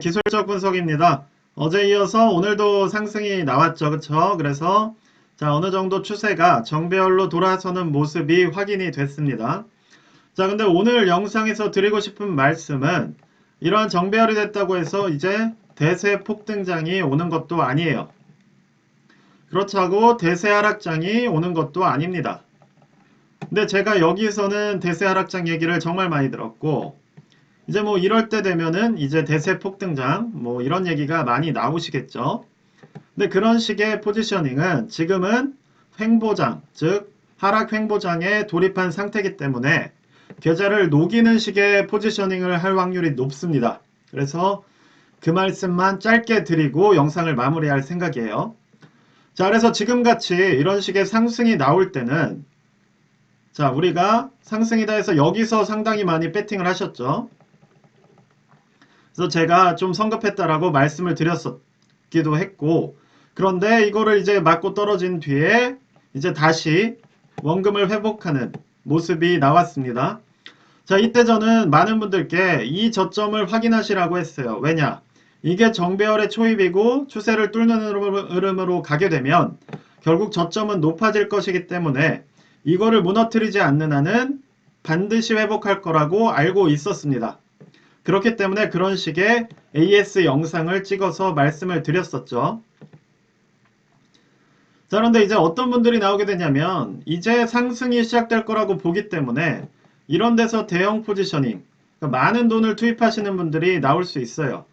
기술적 분석입니다. 어제 이어서 오늘도 상승이 나왔죠. 그쵸? 그래서 자, 어느 정도 추세가 정배열로 돌아서는 모습이 확인이 됐습니다. 자, 근데 오늘 영상에서 드리고 싶은 말씀은 이러한 정배열이 됐다고 해서 이제 대세 폭등장이 오는 것도 아니에요. 그렇다고 대세 하락장이 오는 것도 아닙니다. 근데 제가 여기서는 대세 하락장 얘기를 정말 많이 들었고, 이제 뭐 이럴 때 되면은 이제 대세 폭등장 뭐 이런 얘기가 많이 나오시겠죠. 근데 그런 식의 포지셔닝은 지금은 횡보장, 즉 하락 횡보장에 돌입한 상태이기 때문에 계좌를 녹이는 식의 포지셔닝을 할 확률이 높습니다. 그래서 그 말씀만 짧게 드리고 영상을 마무리할 생각이에요. 자, 그래서 지금같이 이런 식의 상승이 나올 때는 자, 우리가 상승이다 해서 여기서 상당히 많이 배팅을 하셨죠. 그래서 제가 좀 성급했다라고 말씀을 드렸었기도 했고, 그런데 이거를 이제 맞고 떨어진 뒤에 이제 다시 원금을 회복하는 모습이 나왔습니다. 자, 이때 저는 많은 분들께 이 저점을 확인하시라고 했어요. 왜냐? 이게 정배열의 초입이고 추세를 뚫는 흐름으로 가게 되면 결국 저점은 높아질 것이기 때문에 이거를 무너뜨리지 않는 한은 반드시 회복할 거라고 알고 있었습니다. 그렇기 때문에 그런 식의 AS 영상을 찍어서 말씀을 드렸었죠. 자, 그런데 이제 어떤 분들이 나오게 되냐면 이제 상승이 시작될 거라고 보기 때문에 이런 데서 대형 포지셔닝, 그러니까 많은 돈을 투입하시는 분들이 나올 수 있어요.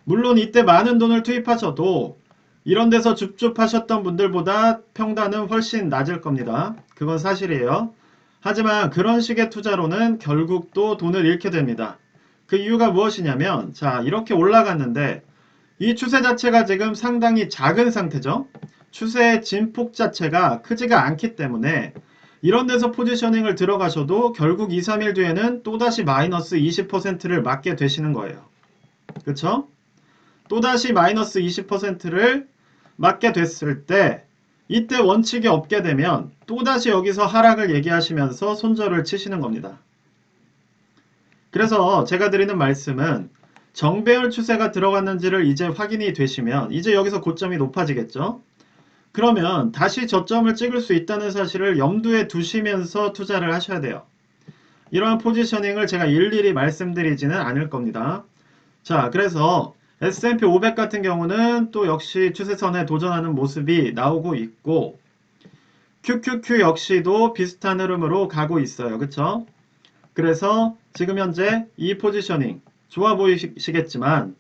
물론 이때 많은 돈을 투입하셔도 이런 데서 줍줍하셨던 분들보다 평단은 훨씬 낮을 겁니다. 그건 사실이에요. 하지만 그런 식의 투자로는 결국 또 돈을 잃게 됩니다. 그 이유가 무엇이냐면 자, 이렇게 올라갔는데 이 추세 자체가 지금 상당히 작은 상태죠. 추세의 진폭 자체가 크지가 않기 때문에 이런 데서 포지셔닝을 들어가셔도 결국 2, 3일 뒤에는 또다시 마이너스 20%를 맞게 되시는 거예요. 그쵸? 또다시 마이너스 20%를 맞게 됐을 때 이때 원칙이 없게 되면 또다시 여기서 하락을 얘기하시면서 손절을 치시는 겁니다. 그래서 제가 드리는 말씀은 정배열 추세가 들어갔는지를 이제 확인이 되시면 이제 여기서 고점이 높아지겠죠. 그러면 다시 저점을 찍을 수 있다는 사실을 염두에 두시면서 투자를 하셔야 돼요. 이러한 포지셔닝을 제가 일일이 말씀드리지는 않을 겁니다. 자, 그래서 S&P 500 같은 경우는 또 역시 추세선에 도전하는 모습이 나오고 있고 QQQ 역시도 비슷한 흐름으로 가고 있어요. 그쵸? 그래서 지금 현재 이 포지셔닝 좋아 보이시겠지만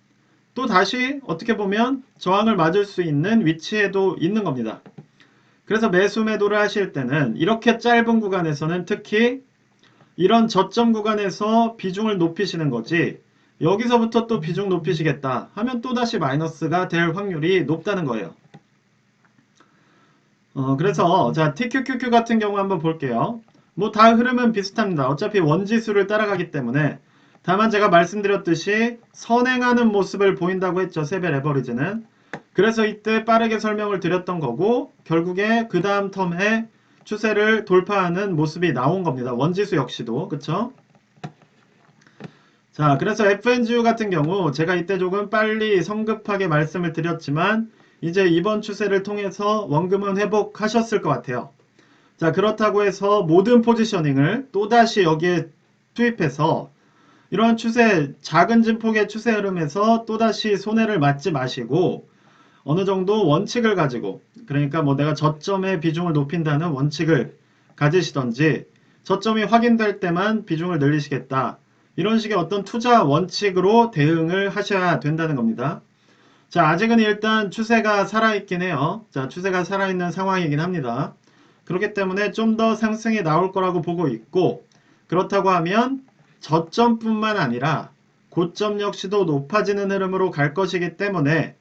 또 다시 어떻게 보면 저항을 맞을 수 있는 위치에도 있는 겁니다. 그래서 매수 매도를 하실 때는 이렇게 짧은 구간에서는 특히 이런 저점 구간에서 비중을 높이시는 거지 여기서부터 또 비중 높이시겠다 하면 또다시 마이너스가 될 확률이 높다는 거예요. 그래서 자 TQQQ 같은 경우 한번 볼게요. 뭐 다 흐름은 비슷합니다. 어차피 원지수를 따라가기 때문에 다만 제가 말씀드렸듯이 선행하는 모습을 보인다고 했죠. 세배 레버리지는. 그래서 이때 빠르게 설명을 드렸던 거고 결국에 그 다음 텀에 추세를 돌파하는 모습이 나온 겁니다. 원지수 역시도. 그쵸? 자, 그래서 FNGU 같은 경우 제가 이때 조금 빨리 성급하게 말씀을 드렸지만 이제 이번 추세를 통해서 원금은 회복하셨을 것 같아요. 자, 그렇다고 해서 모든 포지셔닝을 또다시 여기에 투입해서 이러한 추세, 작은 진폭의 추세 흐름에서 또다시 손해를 맞지 마시고 어느 정도 원칙을 가지고 그러니까 뭐 내가 저점의 비중을 높인다는 원칙을 가지시던지 저점이 확인될 때만 비중을 늘리시겠다. 이런 식의 어떤 투자 원칙으로 대응을 하셔야 된다는 겁니다. 자, 아직은 일단 추세가 살아있긴 해요. 자, 추세가 살아있는 상황이긴 합니다. 그렇기 때문에 좀 더 상승이 나올 거라고 보고 있고 그렇다고 하면 저점뿐만 아니라 고점 역시도 높아지는 흐름으로 갈 것이기 때문에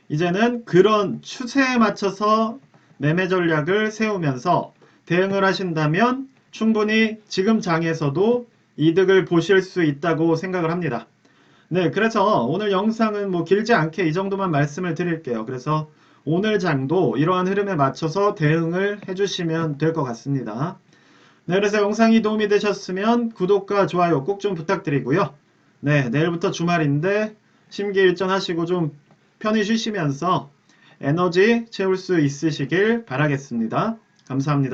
이제는 그런 추세에 맞춰서 매매 전략을 세우면서 대응을 하신다면 충분히 지금 장에서도 이득을 보실 수 있다고 생각을 합니다. 네, 그래서 오늘 영상은 뭐 길지 않게 이 정도만 말씀을 드릴게요. 그래서 오늘 장도 이러한 흐름에 맞춰서 대응을 해주시면 될 것 같습니다. 네, 그래서 영상이 도움이 되셨으면 구독과 좋아요 꼭 좀 부탁드리고요. 네, 내일부터 주말인데 심기일전하시고 좀 편히 쉬시면서 에너지 채울 수 있으시길 바라겠습니다. 감사합니다.